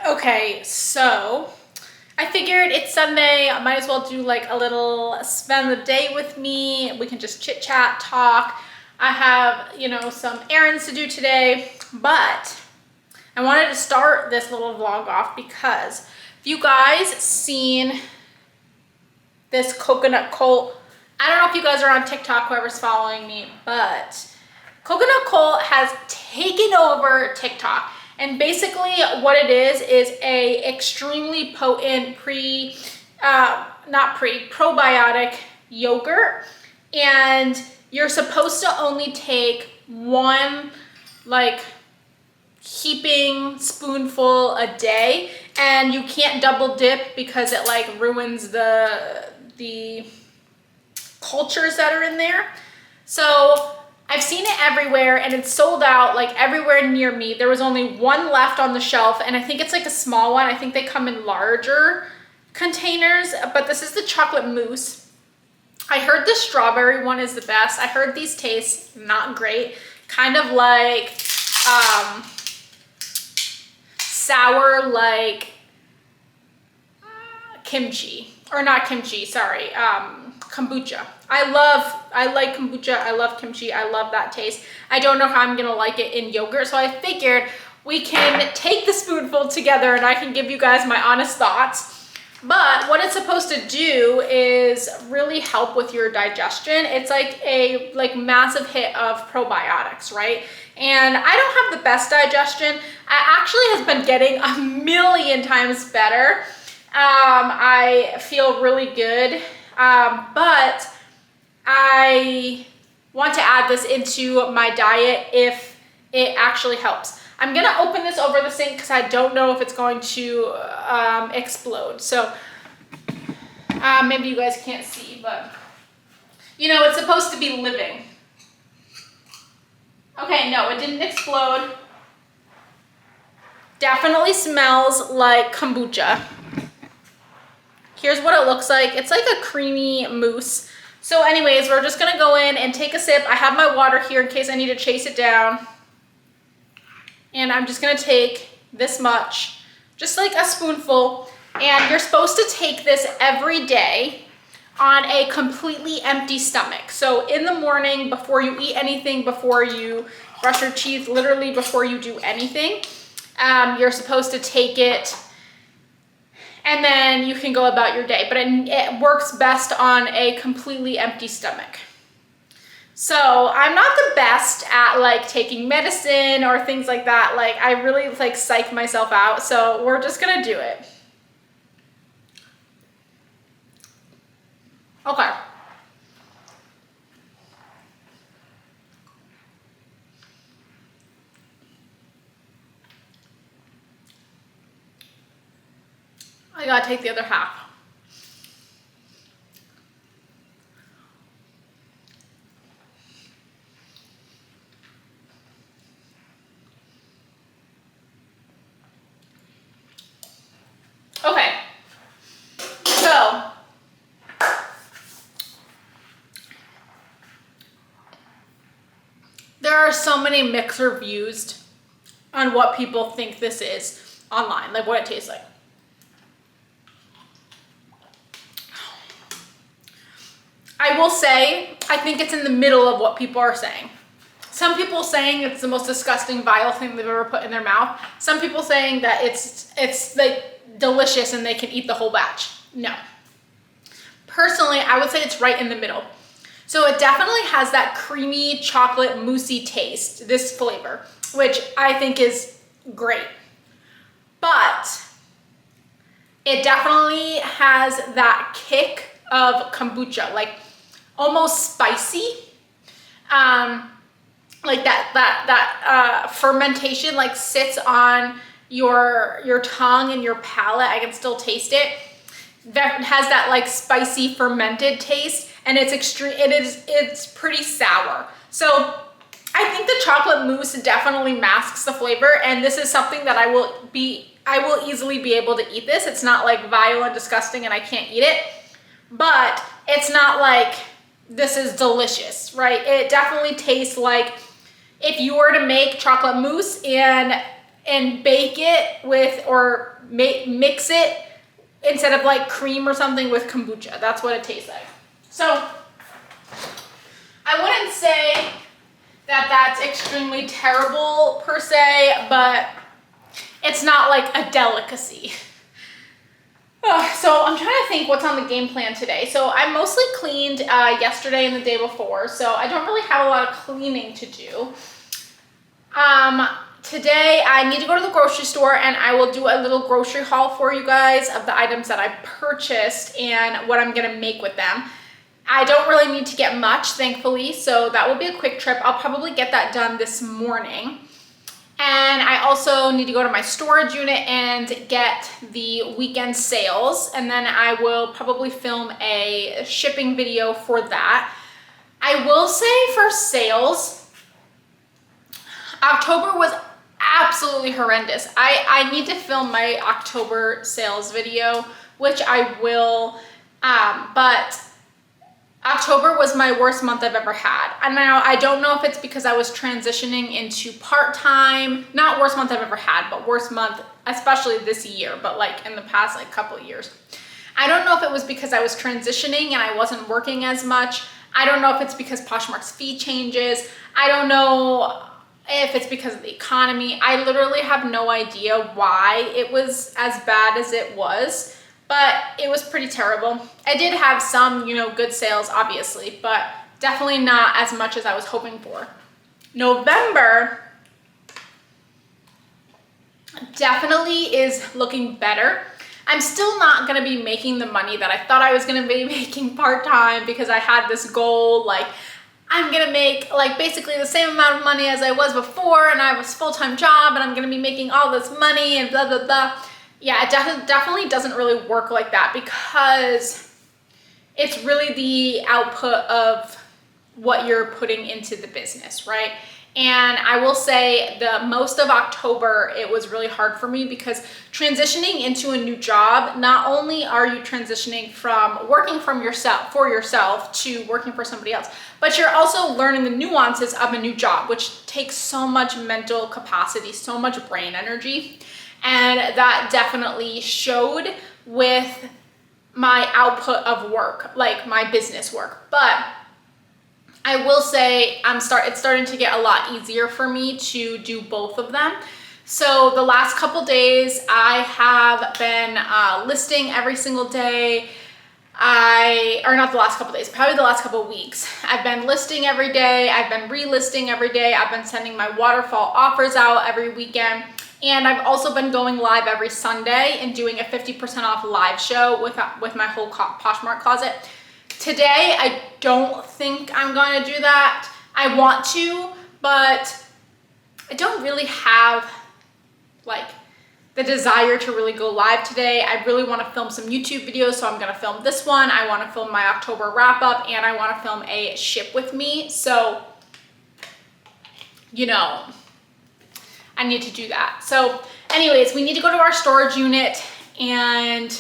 Okay, so I figured it's Sunday. I might as well do like a little spend the day with me. We can just chit chat, talk. I have, some errands to do today, but I wanted to start this little vlog off because if you guys seen this coconut coal, I don't know if you guys are on TikTok, whoever's following me, but coconut coal has taken over TikTok. And basically what it is a extremely potent probiotic yogurt. And you're supposed to only take one heaping spoonful a day, and you can't double dip because it ruins the cultures that are in there. So I've seen it everywhere and it's sold out everywhere near me. There was only one left on the shelf, and I think it's a small one. I think they come in larger containers, but this is the chocolate mousse. I heard the strawberry one is the best. I heard these taste not great, kind of like sour, kimchi, or not kimchi, sorry, kombucha. I like kombucha. I love kimchi. I love that taste. I don't know how I'm gonna like it in yogurt, so I figured we can take the spoonful together and I can give you guys my honest thoughts. But what it's supposed to do is really help with your digestion. It's a massive hit of probiotics, right? And I don't have the best digestion. I actually has been getting a million times better. I feel really good, but I want to add this into my diet if it actually helps. I'm gonna open this over the sink because I don't know if it's going to explode. So maybe you guys can't see, but it's supposed to be living. Okay, no, it didn't explode. Definitely smells like kombucha. Here's what it looks like. It's like a creamy mousse. So anyways, we're just gonna go in and take a sip. I have my water here in case I need to chase it down. And I'm just gonna take this much, just like a spoonful. And you're supposed to take this every day on a completely empty stomach. So in the morning, before you eat anything, before you brush your teeth, literally before you do anything, you're supposed to take it, and then you can go about your day. But it works best on a completely empty stomach. So I'm not the best at taking medicine or things like that. I really psych myself out. So we're just gonna do it. Okay. I gotta take the other half. Okay, so there are so many mixed reviews on what people think this is online, what it tastes like. I will say, I think it's in the middle of what people are saying. Some people saying it's the most disgusting, vile thing they've ever put in their mouth. Some people saying that it's delicious and they can eat the whole batch. No. Personally, I would say it's right in the middle. So it definitely has that creamy chocolate moussey taste, this flavor, which I think is great. But it definitely has that kick of kombucha, almost spicy, that fermentation sits on your tongue and your palate. I can still taste it. That has that spicy fermented taste, and it's extreme. It's pretty sour. So I think the chocolate mousse definitely masks the flavor, and this is something that I will easily be able to eat this. It's not vile and disgusting and I can't eat it, but it's not this is delicious, right? It definitely tastes like if you were to make chocolate mousse and and bake it with, or mix it instead of like cream or something with kombucha. That's what it tastes like. So I wouldn't say that that's extremely terrible per se, but it's not like a delicacy. So I'm trying to think what's on the game plan today. So I mostly cleaned yesterday and the day before, so I don't really have a lot of cleaning to do. Today I need to go to the grocery store and I will do a little grocery haul for you guys of the items that I purchased and what I'm gonna make with them. I don't really need to get much, thankfully, so that will be a quick trip. I'll probably get that done this morning. And I also need to go to my storage unit and get the weekend sales, and then I will probably film a shipping video for that. I will say for sales, October was absolutely horrendous. I need to film my October sales video, which I will, but October was my worst month I've ever had. And now I don't know if it's because I was transitioning into part-time, not worst month I've ever had, but worst month, especially this year, but like in the past like couple of years. I don't know if it was because I was transitioning and I wasn't working as much. I don't know if it's because Poshmark's fee changes. I don't know if it's because of the economy. I literally have no idea why it was as bad as it was. But it was pretty terrible. I did have some, you know, good sales, obviously, but definitely not as much as I was hoping for. November definitely is looking better. I'm still not gonna be making the money that I thought I was gonna be making part-time, because I had this goal, like, I'm gonna make like basically the same amount of money as I was before, and I have a full-time job, and I'm gonna be making all this money and blah, blah, blah. Yeah, it definitely doesn't really work like that, because it's really the output of what you're putting into the business, right? And I will say the most of October, it was really hard for me, because transitioning into a new job, not only are you transitioning from working for yourself to working for somebody else, but you're also learning the nuances of a new job, which takes so much mental capacity, so much brain energy. And that definitely showed with my output of work, like my business work. But I will say it's starting to get a lot easier for me to do both of them. So the last couple days I have been listing every single day. Or not the last couple days, probably the last couple weeks. I've been listing every day. I've been relisting every day. I've been sending my waterfall offers out every weekend. And I've also been going live every Sunday and doing a 50% off live show with my whole Poshmark closet. Today, I don't think I'm going to do that. I want to, but I don't really have like the desire to really go live today. I really want to film some YouTube videos, so I'm going to film this one. I want to film my October wrap up, and I want to film a ship with me. So, you know, I need to do that. So anyways, we need to go to our storage unit and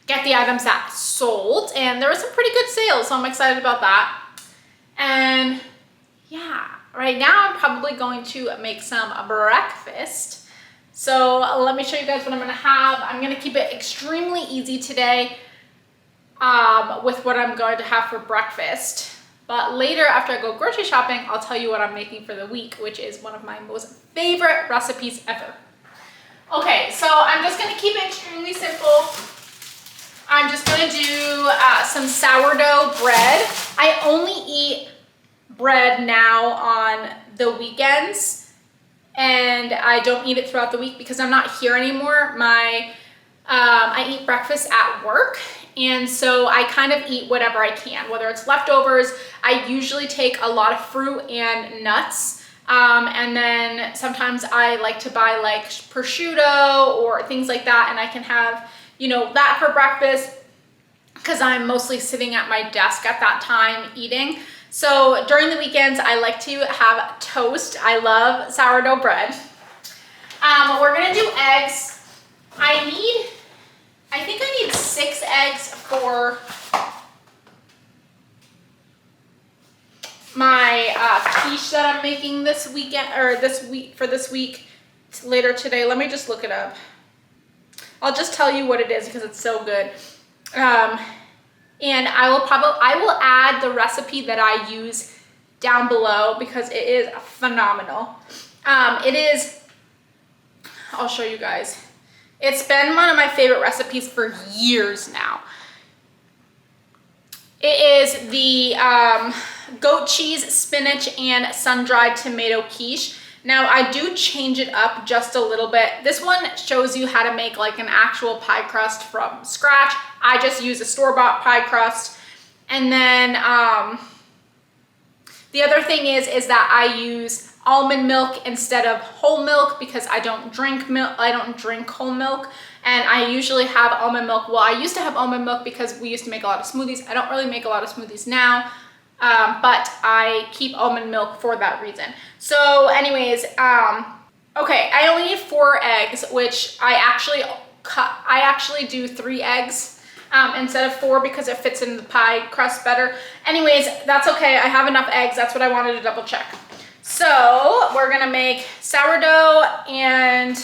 get the items that sold. And there was some pretty good sales, so I'm excited about that. And yeah, right now I'm probably going to make some breakfast. So let me show you guys what I'm gonna have. I'm gonna keep it extremely easy today with what I'm going to have for breakfast. But later, after I go grocery shopping, I'll tell you what I'm making for the week, which is one of my most favorite recipes ever. Okay, so I'm just gonna keep it extremely simple. I'm just gonna do some sourdough bread. I only eat bread now on the weekends, and I don't eat it throughout the week because I'm not here anymore. I eat breakfast at work, and so I kind of eat whatever I can, whether it's leftovers. I usually take a lot of fruit and nuts, and then sometimes I like to buy like prosciutto or things like that, and I can have, you know, that for breakfast because I'm mostly sitting at my desk at that time eating. So during the weekends, I like to have toast. I love sourdough bread. We're gonna do eggs. I think I need 6 eggs for my quiche that I'm making this weekend, or this week. later today. Let me just look it up. I'll just tell you what it is because it's so good. And I will add the recipe that I use down below because it is phenomenal. I'll show you guys. It's been one of my favorite recipes for years now. It is the goat cheese, spinach, and sun-dried tomato quiche. Now I do change it up just a little bit. This one shows you how to make like an actual pie crust from scratch. I just use a store-bought pie crust. And then the other thing is that I use almond milk instead of whole milk because I don't drink milk. I don't drink whole milk, and I usually have almond milk. Well, I used to have almond milk because we used to make a lot of smoothies. I don't really make a lot of smoothies now, but I keep almond milk for that reason. So anyways, okay, I only need 4 eggs, which I actually do 3 eggs instead of 4 because it fits in the pie crust better. Anyways, that's okay. I have enough eggs. That's what I wanted to double check. So we're gonna make sourdough and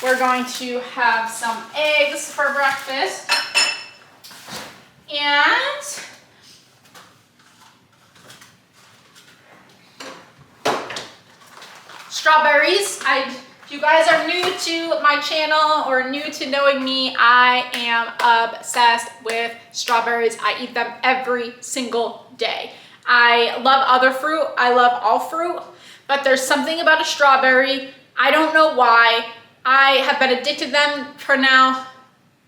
we're going to have some eggs for breakfast. And strawberries. If you guys are new to my channel or new to knowing me, I am obsessed with strawberries. I eat them every single day. I love other fruit. I love all fruit, but there's something about a strawberry. I don't know why. I have been addicted to them for now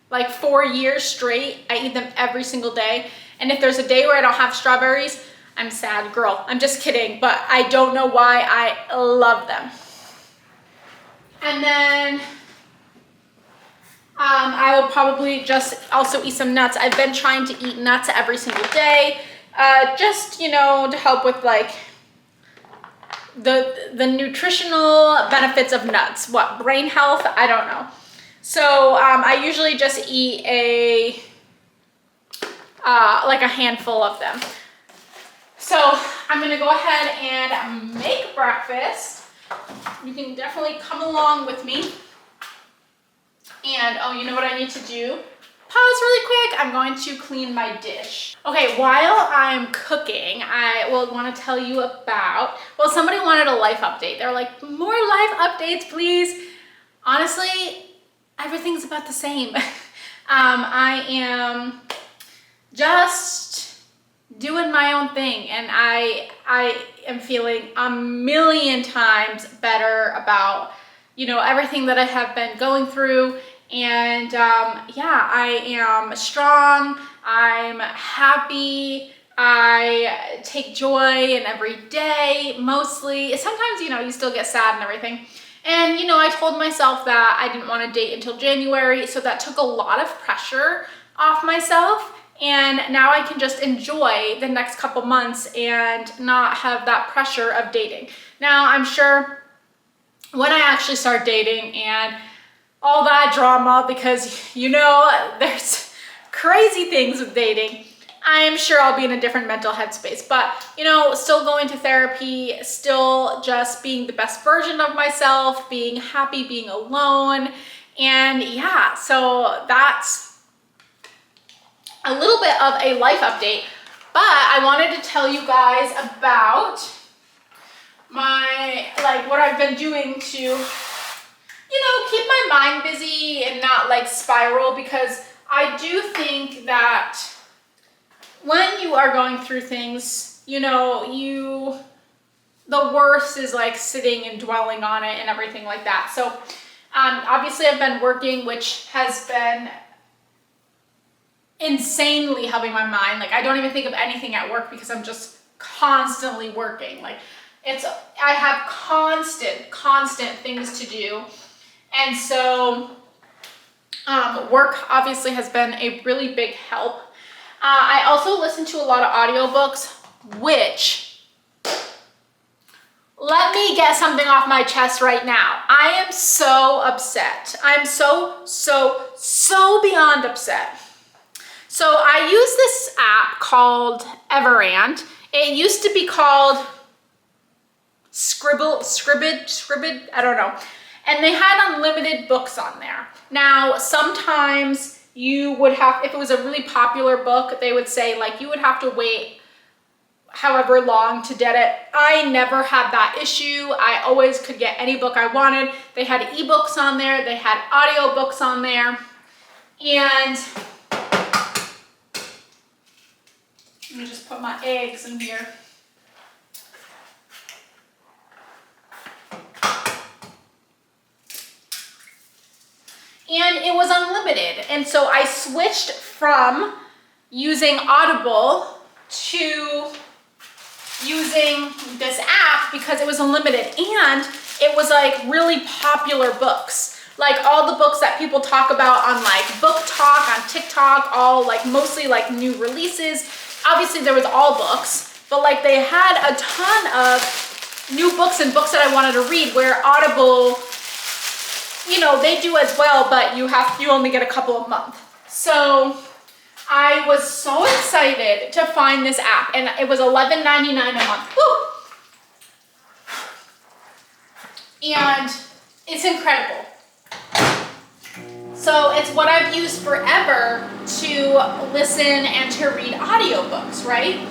like 4 years straight. I eat them every single day. And if there's a day where I don't have strawberries, I'm sad girl. I'm just kidding, but I don't know why. I love them. And then I will probably just also eat some nuts. I've been trying to eat nuts every single day. Just, you know, to help with like the nutritional benefits of nuts. What, brain health? I don't know. So I usually just eat like a handful of them. So I'm gonna go ahead and make breakfast. You can definitely come along with me. And oh, you know what I need to do? Pause really quick. I'm going to clean my dish. Okay, while I'm cooking, I will want to tell you about, well, somebody wanted a life update. They're like, more life updates, please. Honestly, everything's about the same. I am just doing my own thing, and I am feeling a million times better about, you know, everything that I have been going through. And yeah, I am strong, I'm happy, I take joy in every day, mostly. Sometimes, you know, you still get sad and everything. And, you know, I told myself that I didn't want to date until January, so that took a lot of pressure off myself. And now I can just enjoy the next couple months and not have that pressure of dating. Now, I'm sure when I actually start dating and all that drama, because you know there's crazy things with dating, I'm sure I'll be in a different mental headspace. But you know, still going to therapy, still just being the best version of myself, being happy, being alone. And yeah, so that's a little bit of a life update. But I wanted to tell you guys about my, like, what I've been doing to, you know, keep my mind busy and not like spiral, because I do think that when you are going through things, you know, the worst is like sitting and dwelling on it and everything like that. So obviously I've been working, which has been insanely helping my mind. Like, I don't even think of anything at work because I'm just constantly working. Like, I have constant things to do. And so work obviously has been a really big help. I also listen to a lot of audiobooks, which, let me get something off my chest right now. I am so upset. I'm so beyond upset. So I use this app called Everand. It used to be called Scribd, I don't know. And they had unlimited books on there. Now, sometimes you would have, if it was a really popular book, they would say like you would have to wait however long to get it. I never had that issue. I always could get any book I wanted. They had ebooks on there. They had audiobooks on there. And let me just put my eggs in here. And it was unlimited. And so I switched from using Audible to using this app because it was unlimited, and it was like really popular books. Like all the books that people talk about on like Book Talk, on TikTok, all like mostly like new releases. Obviously there was all books, but like they had a ton of new books and books that I wanted to read, where Audible, you know, they do as well, but you only get a couple a month. So I was so excited to find this app, and it was $11.99 a month. Woo! And it's incredible. So it's what I've used forever to listen and to read audiobooks, right?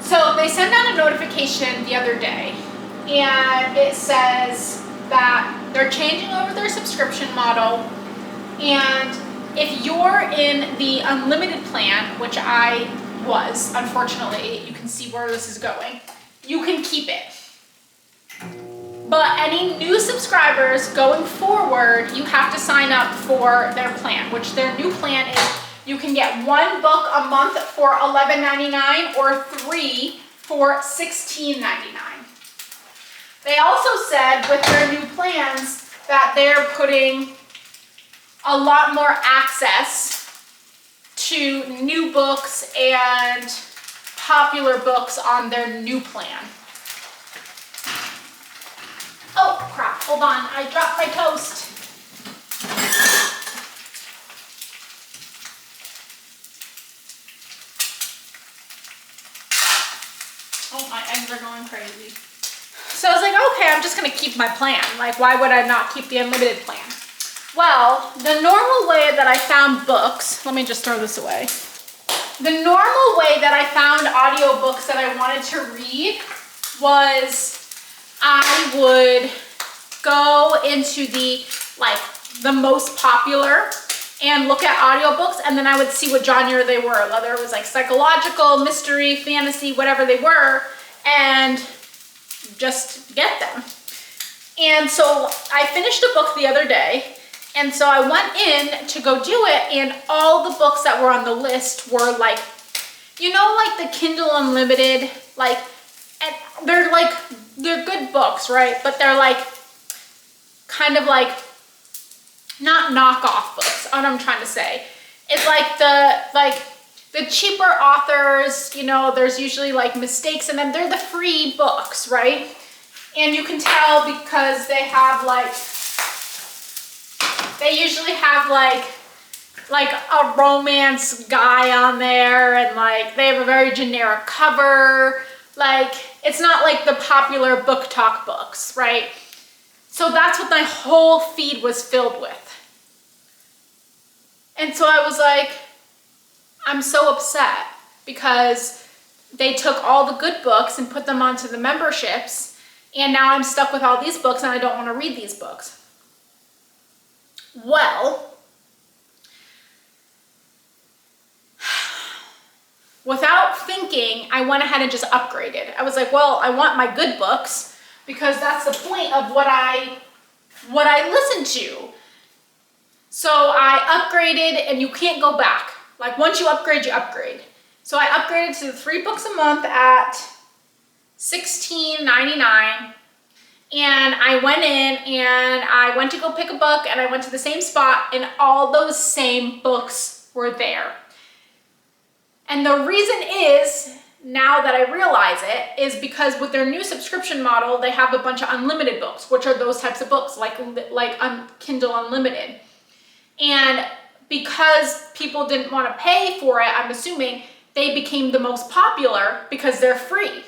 So they sent out a notification the other day, and it says that they're changing over their subscription model, and if you're in the unlimited plan, which I was, unfortunately, you can see where this is going, you can keep it. But any new subscribers going forward, you have to sign up for their plan, which their new plan is you can get 1 book a month for $11.99 or 3 for $16.99. They also said with their new plans that they're putting a lot more access to new books and popular books on their new plan. Oh crap, hold on, I dropped my toast. Oh, my eggs are going crazy. So I was like, okay, I'm just gonna keep my plan. Like, why would I not keep the unlimited plan? Well, the normal way that I found books, let me just throw this away. The normal way that I found audiobooks that I wanted to read was I would go into the most popular and look at audiobooks, and then I would see what genre they were, whether it was like psychological, mystery, fantasy, whatever they were, and just get them. And so I finished a book the other day, and so I went in to go do it, and all the books that were on the list were like, you know, like the Kindle Unlimited, like, and they're good books, right? But they're like, kind of like, not knockoff books, what I'm trying to say. It's like the cheaper authors, you know, there's usually like mistakes in them. They're the free books, right? And you can tell because they have like, they usually have like a romance guy on there, and like they have a very generic cover. Like, it's not like the popular book talk books, right? So that's what my whole feed was filled with. And so I was like, I'm so upset because they took all the good books and put them onto the memberships, and now I'm stuck with all these books and I don't want to read these books. Well, without thinking, I went ahead and just upgraded. I was like, well, I want my good books because that's the point of what I listen to. So I upgraded, and you can't go back. Like, once you upgrade, you upgrade. So I upgraded to the 3 books a month at $16.99. And I went in and I went to go pick a book, and I went to the same spot, and all those same books were there. And the reason is, now that I realize it, is because with their new subscription model, they have a bunch of unlimited books, which are those types of books, like Kindle Unlimited. And because people didn't want to pay for it, I'm assuming, they became the most popular because they're free.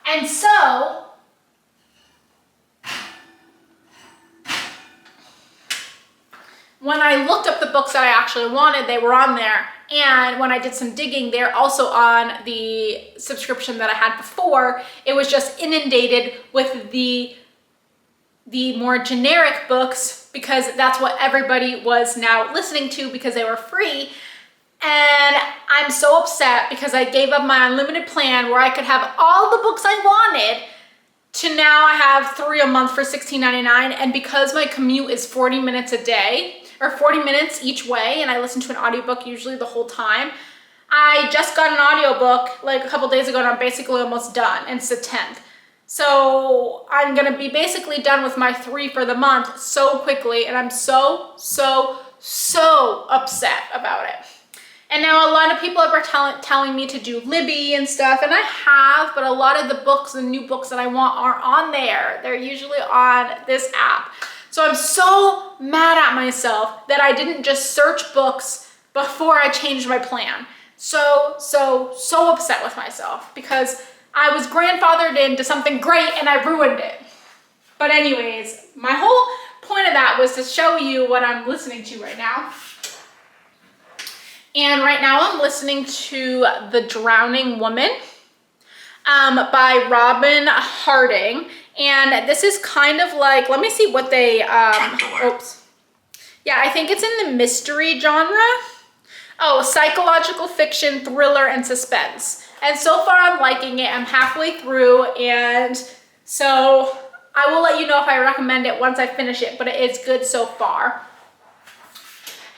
And so when I looked up the books that I actually wanted, they were on there. And when I did some digging, they're also on the subscription that I had before. It was just inundated with the more generic books because that's what everybody was now listening to because they were free. And I'm so upset because I gave up my unlimited plan where I could have all the books I wanted to now I have 3 a month for $16.99. And because my commute is 40 minutes a day or 40 minutes each way, and I listen to an audiobook usually the whole time, I just got an audiobook like a couple days ago and I'm basically almost done, and it's the 10th. So I'm gonna be basically done with my 3 for the month so quickly, and I'm so upset about it. And now a lot of people are telling me to do Libby and stuff, and I have, but a lot of the books, the new books that I want aren't on there. They're usually on this app. So I'm so mad at myself that I didn't just search books before I changed my plan. So upset with myself because I was grandfathered into something great and I ruined it. But anyways, my whole point of that was to show you what I'm listening to right now. And right now I'm listening to The Drowning Woman by Robin Harding. And this is kind of like, let me see what they, oops. Yeah, I think it's in the mystery genre. Oh, psychological fiction, thriller, and suspense. And so far I'm liking it. I'm halfway through, and so I will let you know if I recommend it once I finish it, but it is good so far.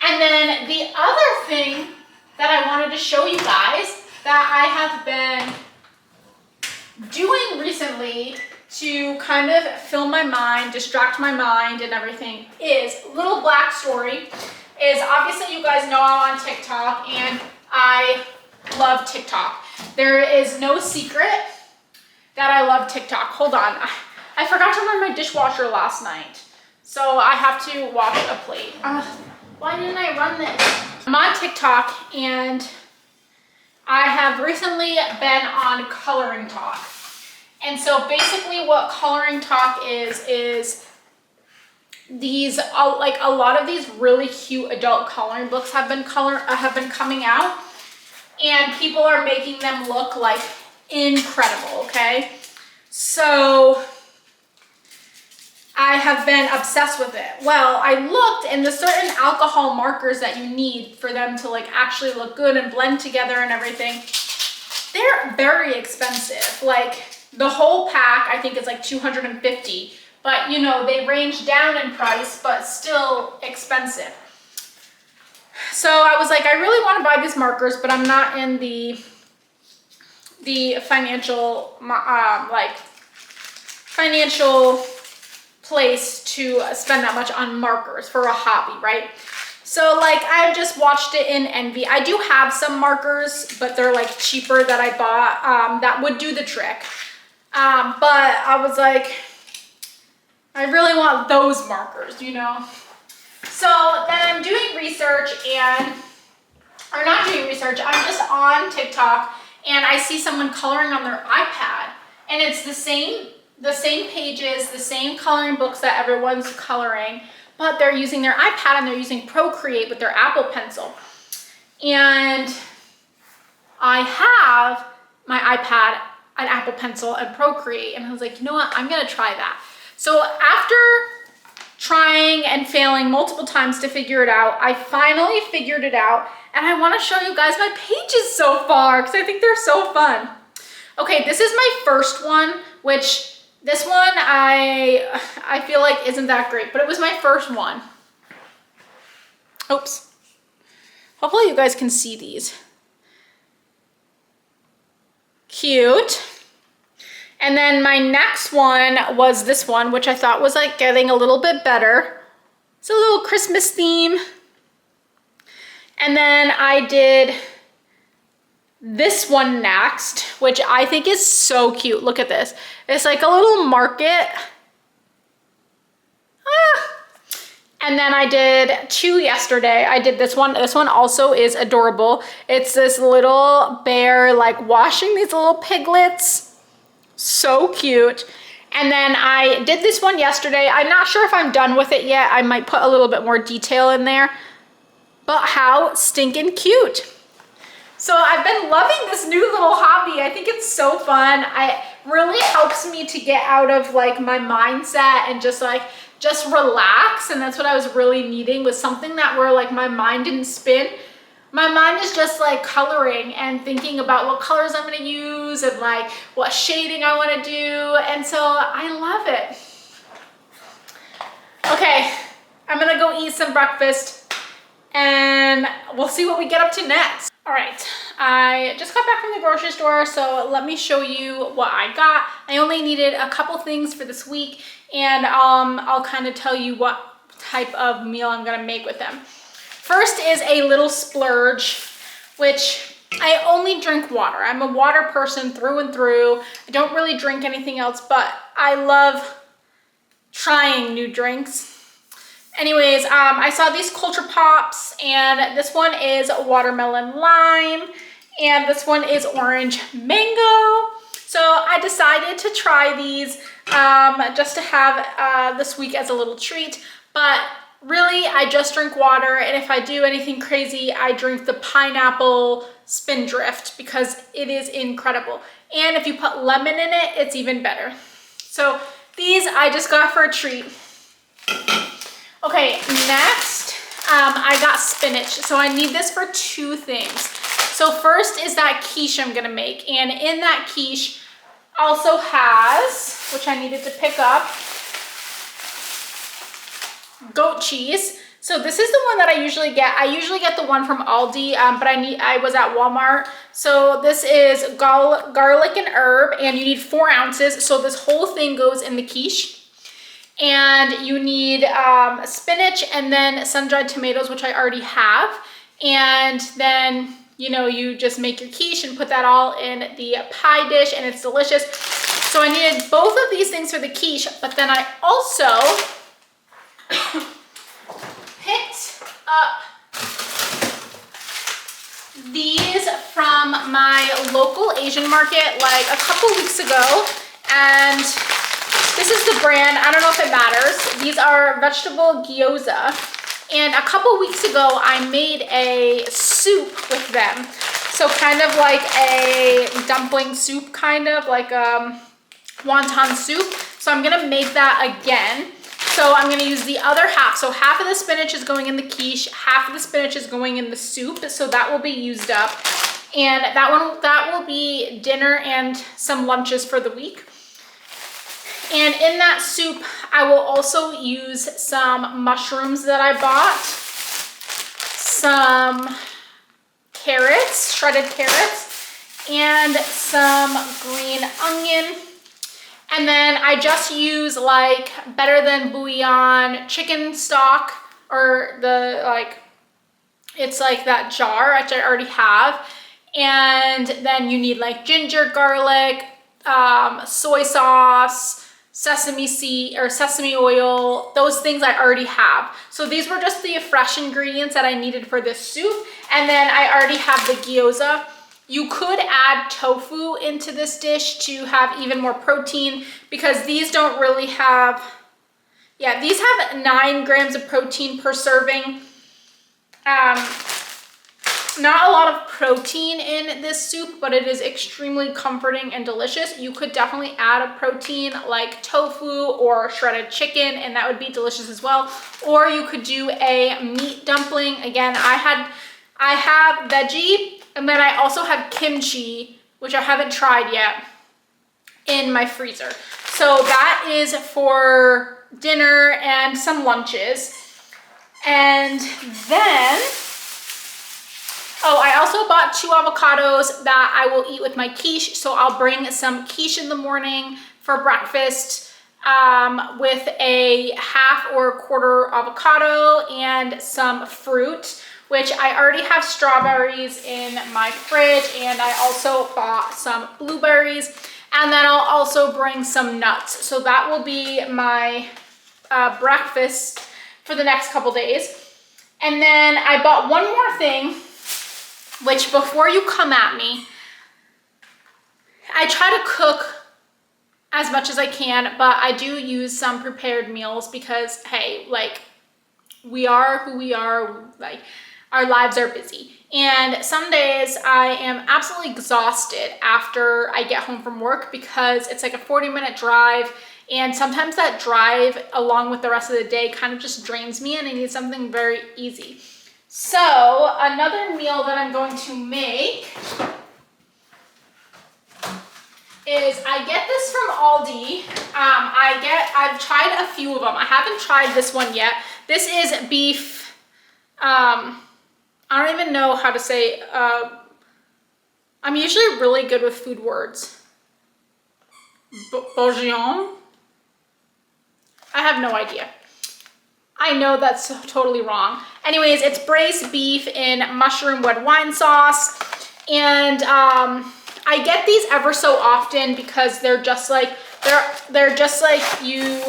And then the other thing that I wanted to show you guys that I have been doing recently to kind of fill my mind, distract my mind and everything is little black story. Is obviously you guys know I'm on TikTok and I love TikTok. There is no secret that I love TikTok. Hold on, I forgot to run my dishwasher last night, so I have to wash a plate. Why didn't I run this? I'm on TikTok and I have recently been on Coloring Talk. And so basically what Coloring Talk is these, like a lot of these really cute adult coloring books have been coming out, and people are making them look like incredible, okay? So I have been obsessed with it. Well, I looked, and the certain alcohol markers that you need for them to like actually look good and blend together and everything, they're very expensive. Like the whole pack, I think is like $250, but you know, they range down in price, but still expensive. So I was like, I really want to buy these markers, but I'm not in the financial, financial place to spend that much on markers for a hobby, right? So like I've just watched it in envy. I do have some markers, but they're like cheaper that I bought that would do the trick. But I was like, I really want those markers, you know? So then I'm doing research or not doing research, I'm just on TikTok and I see someone coloring on their iPad, and it's the same pages, the same coloring books that everyone's coloring, but they're using their iPad and they're using Procreate with their Apple Pencil. And I have my iPad, an Apple Pencil, and Procreate, and I was like, you know what, I'm gonna try that. So after trying and failing multiple times to figure it out, I finally figured it out, and I wanna show you guys my pages so far, because I think they're so fun. Okay, this is my first one, which this one I feel like isn't that great, but it was my first one. Oops. Hopefully you guys can see these. Cute. And then my next one was this one, which I thought was like getting a little bit better. It's a little Christmas theme. And then I did this one next, which I think is so cute. Look at this. It's like a little market. And then I did 2 yesterday. I did this one. This one also is adorable. It's this little bear like washing these little piglets. So cute. And then I did this one yesterday. I'm not sure if I'm done with it yet. I might put a little bit more detail in there, but how stinking cute. So I've been loving this new little hobby. I think it's so fun. It really helps me to get out of like my mindset and just relax. And that's what I was really needing, was something that where like my mind didn't spin. My mind is just like coloring and thinking about what colors I'm gonna use and like what shading I wanna do. And so I love it. Okay, I'm gonna go eat some breakfast and we'll see what we get up to next. All right, I just got back from the grocery store, so let me show you what I got. I only needed a couple things for this week, and I'll kind of tell you what type of meal I'm gonna make with them. First is a little splurge, which I only drink water. I'm a water person through and through. I don't really drink anything else, but I love trying new drinks. Anyways, I saw these Culture Pops, and this one is watermelon lime, and this one is orange mango. So I decided to try these just to have this week as a little treat, but really I just drink water, and if I do anything crazy, I drink the pineapple Spindrift because it is incredible. And if you put lemon in it, it's even better. So these I just got for a treat. Okay, next, I got spinach. So I need this for two things. So first is that quiche I'm gonna make. And in that quiche also has, which I needed to pick up, goat cheese. So this is the one that I usually get. I usually get the one from Aldi, but I was at Walmart. So this is garlic and herb, and you need 4 ounces. So this whole thing goes in the quiche. And you need spinach and then sun-dried tomatoes, which I already have. And then, you know, you just make your quiche and put that all in the pie dish, and it's delicious. So I needed both of these things for the quiche, but then I also picked up these from my local Asian market like a couple weeks ago. And this is the brand, I don't know if it matters. These are vegetable gyoza. And a couple weeks ago, I made a soup with them. So kind of like a dumpling soup, kind of like wonton soup. So I'm gonna make that again. So I'm gonna use the other half. So half of the spinach is going in the quiche, half of the spinach is going in the soup. So that will be used up. And that will be dinner and some lunches for the week. And in that soup, I will also use some mushrooms that I bought, some carrots, shredded carrots, and some green onion. And then I just use like Better Than Bouillon chicken stock, or it's like that jar, which I already have. And then you need like ginger, garlic, soy sauce, sesame seed or sesame oil, those things I already have. So these were just the fresh ingredients that I needed for this soup. And then I already have the gyoza. You could add tofu into this dish to have even more protein, because these don't really have, yeah, these have 9 grams of protein per serving. Not a lot of protein in this soup, but it is extremely comforting and delicious. You could definitely add a protein like tofu or shredded chicken, and that would be delicious as well. Or you could do a meat dumpling. Again, I have veggie, and then I also have kimchi, which I haven't tried yet, in my freezer. So that is for dinner and some lunches. And then, oh, I also bought 2 avocados that I will eat with my quiche. So I'll bring some quiche in the morning for breakfast with a half or a quarter avocado and some fruit, which I already have strawberries in my fridge, and I also bought some blueberries. And then I'll also bring some nuts. So that will be my breakfast for the next couple days. And then I bought one more thing, which before you come at me, I try to cook as much as I can, but I do use some prepared meals because, hey, like, we are who we are, like, our lives are busy. And some days I am absolutely exhausted after I get home from work because it's like a 40-minute drive. And sometimes that drive along with the rest of the day kind of just drains me and I need something very easy. So another meal that I'm going to make is, I get this from Aldi. I've tried a few of them. I haven't tried this one yet. This is beef, I don't even know how to say, I'm usually really good with food words. Bourguignon? I have no idea. I know that's totally wrong. Anyways, it's braised beef in mushroom red wine sauce. And I get these ever so often because they're just like, they're just like you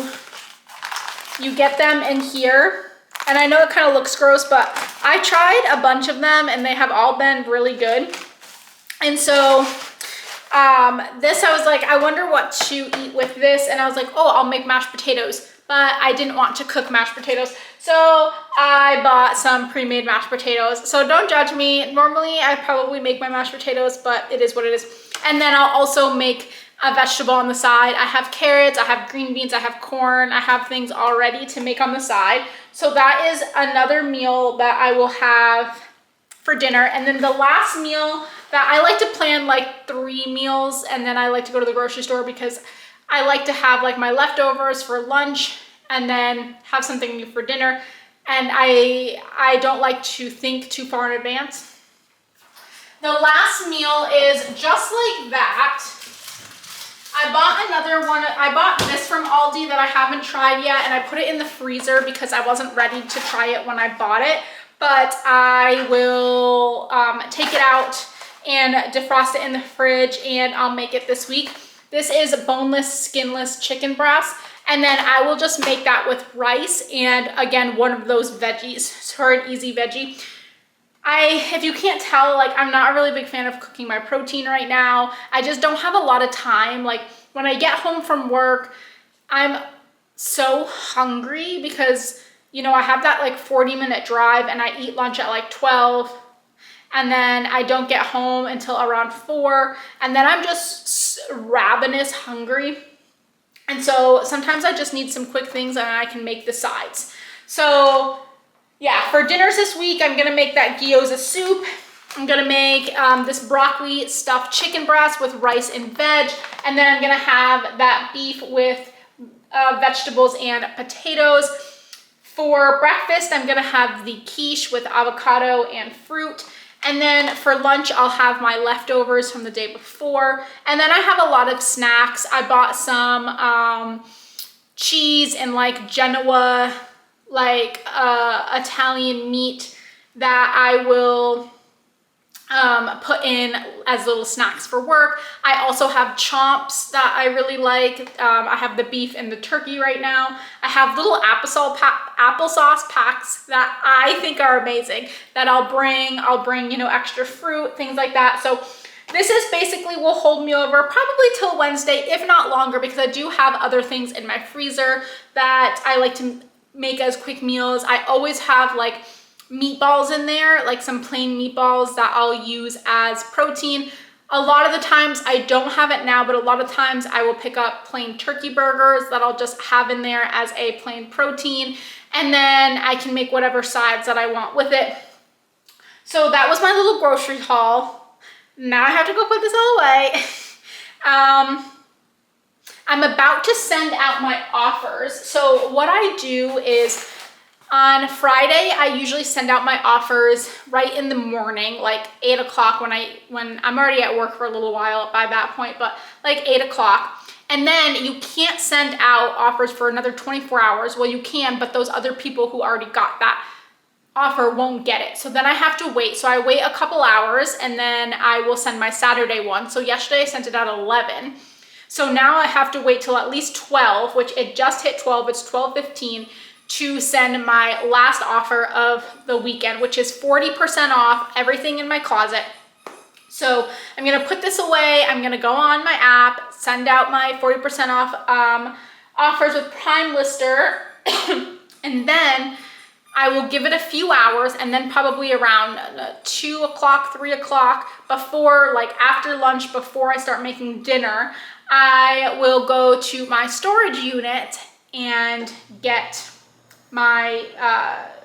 get them in here. And I know it kind of looks gross, but I tried a bunch of them and they have all been really good. And so this, I was like, I wonder what to eat with this. And I was like, oh, I'll make mashed potatoes. But I didn't want to cook mashed potatoes. So I bought some pre-made mashed potatoes. So don't judge me. Normally I probably make my mashed potatoes, but it is what it is. And then I'll also make a vegetable on the side. I have carrots, I have green beans, I have corn, I have things all ready to make on the side. So that is another meal that I will have for dinner. And then the last meal that I like to plan like 3 meals, and then I like to go to the grocery store because I like to have like my leftovers for lunch and then have something new for dinner. And I don't like to think too far in advance. The last meal is just like that. I bought another one. I bought this from Aldi that I haven't tried yet, and I put it in the freezer because I wasn't ready to try it when I bought it. But I will take it out and defrost it in the fridge, and I'll make it this week. This is boneless, skinless chicken breast, and then I will just make that with rice and, again, one of those veggies for an easy veggie. If you can't tell, like, I'm not a really big fan of cooking my protein right now. I just don't have a lot of time. Like, when I get home from work, I'm so hungry because, you know, I have that like 40-minute drive and I eat lunch at like 12, and then I don't get home until around 4, and then I'm just ravenous hungry. And so sometimes I just need some quick things and I can make the sides. So yeah, for dinners this week, I'm gonna make that gyoza soup. I'm gonna make this broccoli stuffed chicken breast with rice and veg. And then I'm gonna have that beef with vegetables and potatoes. For breakfast, I'm gonna have the quiche with avocado and fruit. And then for lunch, I'll have my leftovers from the day before. And then I have a lot of snacks. I bought some cheese and like Genoa, like Italian meat that I will put in as little snacks for work. I also have chomps that I really like. I have the beef and the turkey right now. I have little applesauce packs that I think are amazing that I'll bring, you know, extra fruit, things like that. So this is basically will hold me over probably till Wednesday, if not longer, because I do have other things in my freezer that I like to make as quick meals. I always have like meatballs in there, like some plain meatballs that I'll use as protein. A lot of the times I don't have it now, but a lot of times I will pick up plain turkey burgers that I'll just have in there as a plain protein. And then I can make whatever sides that I want with it. So that was my little grocery haul. Now I have to go put this all away. I'm about to send out my offers. So what I do is on Friday, I usually send out my offers right in the morning, like 8 o'clock when I'm already at work for a little while by that point, but like 8 o'clock. And then you can't send out offers for another 24 hours. Well, you can, but those other people who already got that offer won't get it. So then I have to wait. So I wait a couple hours and then I will send my Saturday one. So yesterday I sent it out at 11. So now I have to wait till at least 12, which it just hit 12, it's 12:15, to send my last offer of the weekend, which is 40% off everything in my closet. So I'm gonna put this away. I'm gonna go on my app, send out my 40% off offers with Prime Lister, and then I will give it a few hours, and then probably around 2 o'clock, 3 o'clock, before, like after lunch, before I start making dinner, I will go to my storage unit and get my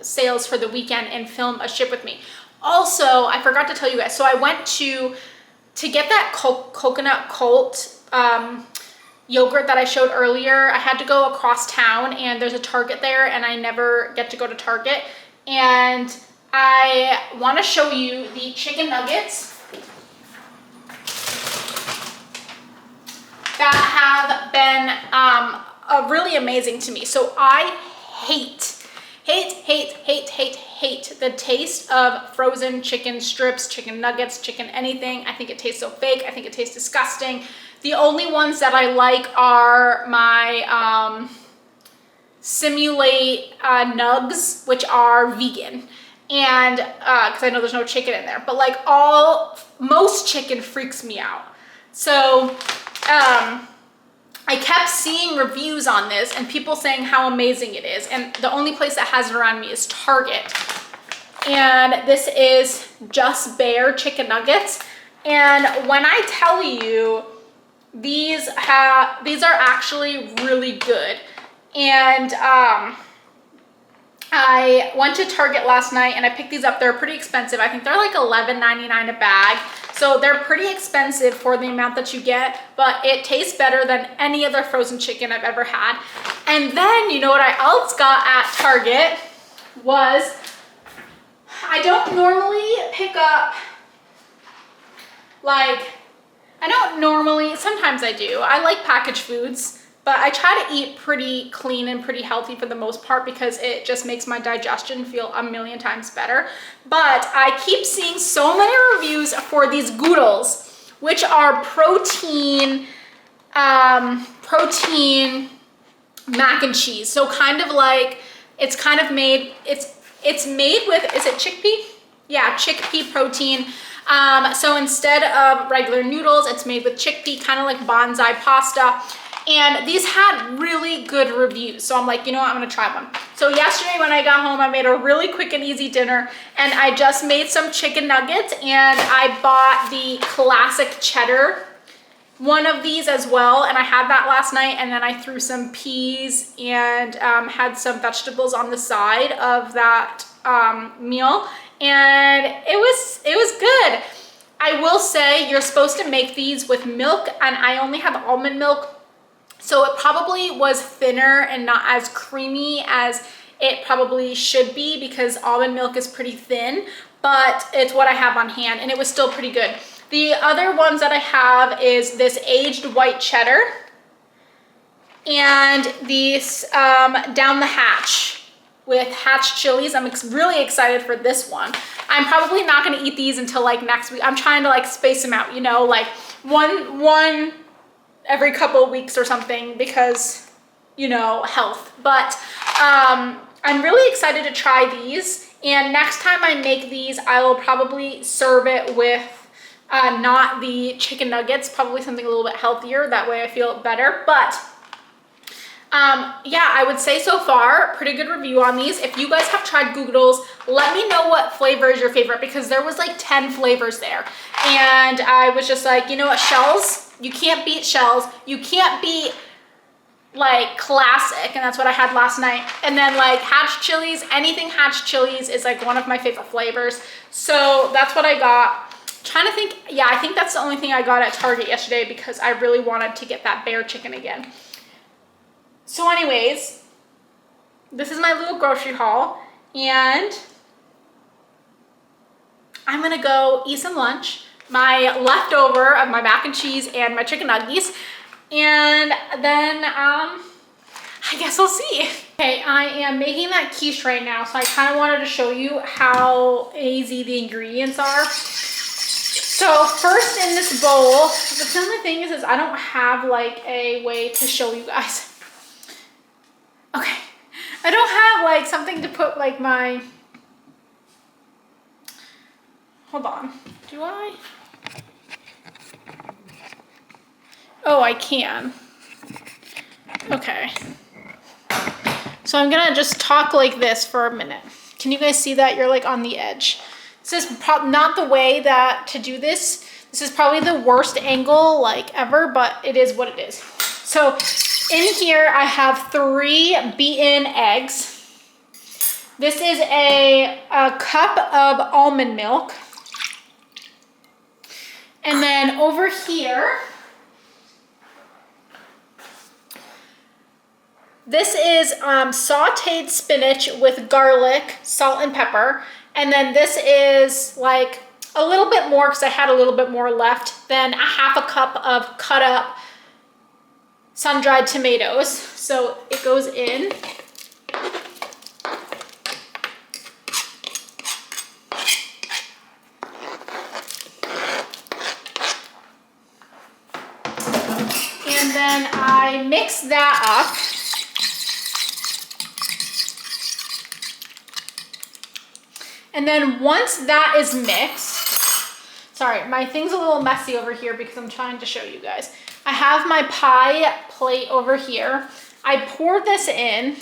sales for the weekend and film a ship with me. Also, I forgot to tell you guys, so I went to get that coconut cult yogurt that I showed earlier. I had to go across town, and there's a Target there, and I never get to go to Target. And I want to show you the chicken nuggets that have been really amazing to me. So I hate the taste of frozen chicken strips, chicken nuggets, chicken anything. I think it tastes so fake. I think it tastes disgusting. The only ones that I like are my Simulate nugs, which are vegan. And because I know there's no chicken in there, but like most chicken freaks me out. So I kept seeing reviews on this and people saying how amazing it is. And the only place that has it around me is Target. And this is Just Bare chicken nuggets. And when I tell you, these are actually really good. And I went to Target last night and I picked these up. They're pretty expensive. I think they're like $11.99 a bag. So they're pretty expensive for the amount that you get, but it tastes better than any other frozen chicken I've ever had. And then, you know what I else got at Target was, I don't normally pick up, sometimes I do. I like packaged foods, but I try to eat pretty clean and pretty healthy for the most part because it just makes my digestion feel a million times better. But I keep seeing so many reviews for these goodles, which are protein mac and cheese. So kind of like, it's made with, is it chickpea? Yeah, chickpea protein. So instead of regular noodles, it's made with chickpea, kind of like bonsai pasta. And these had really good reviews. So I'm like, you know what, I'm gonna try one. So yesterday when I got home, I made a really quick and easy dinner, and I just made some chicken nuggets, and I bought the classic cheddar one of these as well. And I had that last night, and then I threw some peas and had some vegetables on the side of that meal. And it was good. I will say you're supposed to make these with milk, and I only have almond milk. So it probably was thinner and not as creamy as it probably should be because almond milk is pretty thin, but it's what I have on hand, and it was still pretty good. The other ones that I have is this aged white cheddar and these down the hatch with hatch chilies. I'm really excited for this one. I'm probably not gonna eat these until like next week. I'm trying to like space them out, you know, like one every couple of weeks or something because, you know, health. But I'm really excited to try these. And next time I make these, I will probably serve it with not the chicken nuggets, probably something a little bit healthier. That way I feel better. But yeah, I would say so far, pretty good review on these. If you guys have tried Googles, let me know what flavor is your favorite, because there was like 10 flavors there. And I was just like, you know what, shells? You can't beat shells. You can't beat like classic, and that's what I had last night. And then like hatch chilies, anything hatch chilies is like one of my favorite flavors. So that's what I got. Trying to think, yeah, I think that's the only thing I got at Target yesterday because I really wanted to get that bear chicken again. So anyways, this is my little grocery haul, and I'm gonna go eat some lunch, my leftover of my mac and cheese and my chicken nuggets, and then I guess we'll see. Okay, I am making that quiche right now, so I kind of wanted to show you how easy the ingredients are. So first in this bowl, the only thing is I don't have like a way to show you guys. Okay, I don't have like something to put like my, hold on, do I? Oh, I can. Okay. So I'm gonna just talk like this for a minute. Can you guys see that? You're like on the edge. This is not the way that to do this. This is probably the worst angle like ever, but it is what it is. So in here I have 3 beaten eggs. This is a cup of almond milk. And then over here, this is sauteed spinach with garlic, salt, and pepper. And then this is like a little bit more, because I had a little bit more left, than a half a cup of cut up sun-dried tomatoes. So it goes in. And then I mix that up. And then once that is mixed, sorry, my thing's a little messy over here because I'm trying to show you guys. I have my pie plate over here. I pour this in.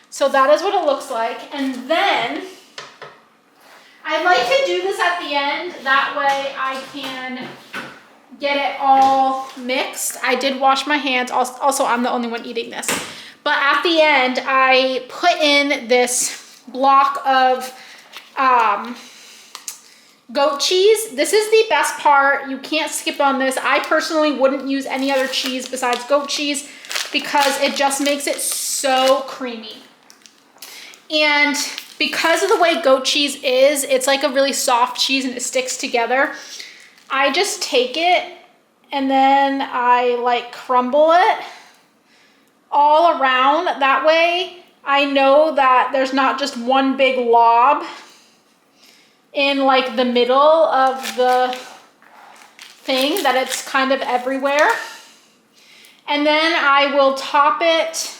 So that is what it looks like. And then I like to do this at the end. That way I can get it all mixed. I did wash my hands. Also, I'm the only one eating this. But at the end, I put in this block of goat cheese. This is the best part. You can't skip on this. I personally wouldn't use any other cheese besides goat cheese because it just makes it so creamy. And because of the way goat cheese is, it's like a really soft cheese and it sticks together. I just take it and then I like crumble it all around. That way I know that there's not just one big lob in like the middle of the thing, that it's kind of everywhere. And then I will top it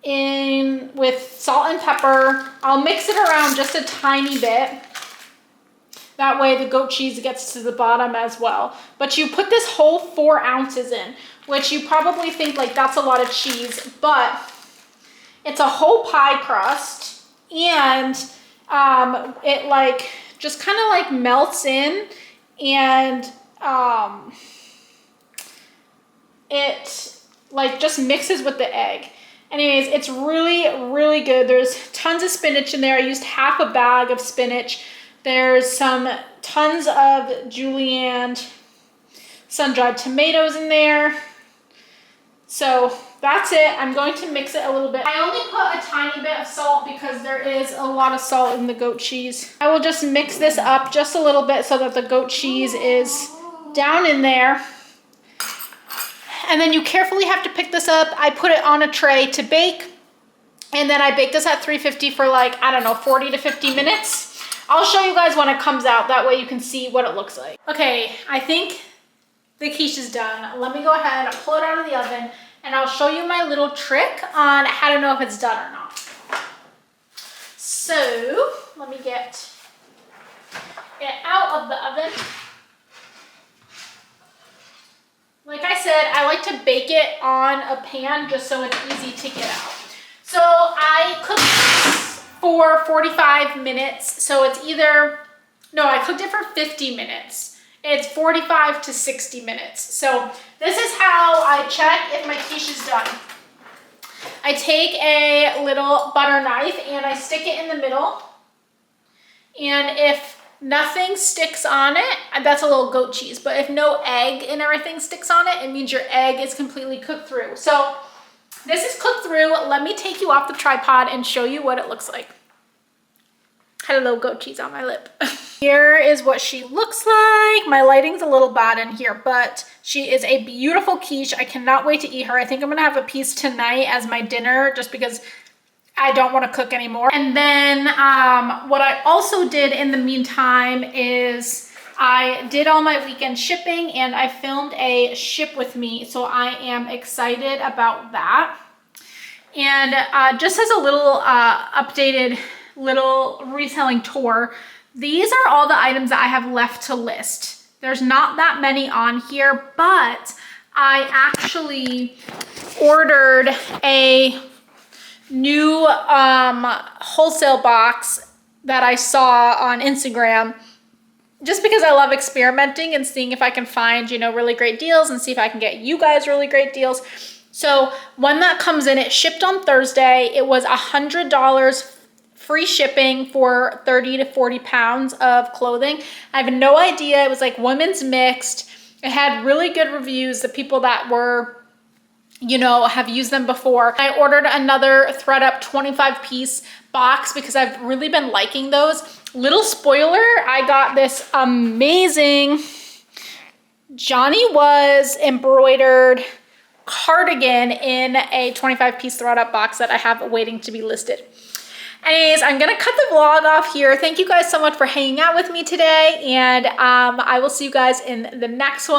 in with salt and pepper. I'll mix it around just a tiny bit. That way the goat cheese gets to the bottom as well. But you put this whole 4 ounces in, which you probably think like that's a lot of cheese, but it's a whole pie crust, and it like just kind of like melts in, and it like just mixes with the egg. Anyways, it's really, really good. There's tons of spinach in there. I used half a bag of spinach. There's some tons of julienne sun-dried tomatoes in there. So that's it. I'm going to mix it a little bit. I only put a tiny bit of salt because there is a lot of salt in the goat cheese. I will just mix this up just a little bit so that the goat cheese is down in there. And then you carefully have to pick this up. I put it on a tray to bake. And then I bake this at 350 for like, I don't know, 40 to 50 minutes. I'll show you guys when it comes out. That way you can see what it looks like. Okay, I think the quiche is done. Let me go ahead and pull it out of the oven, and I'll show you my little trick on how to know if it's done or not. So let me get it out of the oven. Like I said, I like to bake it on a pan just so it's easy to get out. So I cooked this for 45 minutes. So it's either, no, I cooked it for 50 minutes. It's 45 to 60 minutes. So this is how I check if my quiche is done. I take a little butter knife and I stick it in the middle. And if nothing sticks on it, that's a little goat cheese, but if no egg and everything sticks on it, it means your egg is completely cooked through. So this is cooked through. Let me take you off the tripod and show you what it looks like. Had a little goat cheese on my lip. Here is what she looks like. My lighting's a little bad in here, but she is a beautiful quiche. I cannot wait to eat her. I think I'm gonna have a piece tonight as my dinner just because I don't want to cook anymore. And then what I also did in the meantime is I did all my weekend shipping and I filmed a ship with me. So I am excited about that. And just as a little updated little reselling tour, these are all the items that I have left to list. There's not that many on here, but I actually ordered a new wholesale box that I saw on Instagram, just because I love experimenting and seeing if I can find, you know, really great deals and see if I can get you guys really great deals. So one that comes in, it shipped on Thursday. It was $100 free shipping for 30 to 40 pounds of clothing. I have no idea. It was like women's mixed. It had really good reviews. The people that were, you know, have used them before. I ordered another ThreadUp 25-piece box because I've really been liking those. Little spoiler, I got this amazing Johnny Was embroidered cardigan in a 25-piece ThreadUp box that I have waiting to be listed. Anyways, I'm gonna cut the vlog off here. Thank you guys so much for hanging out with me today, and I will see you guys in the next one.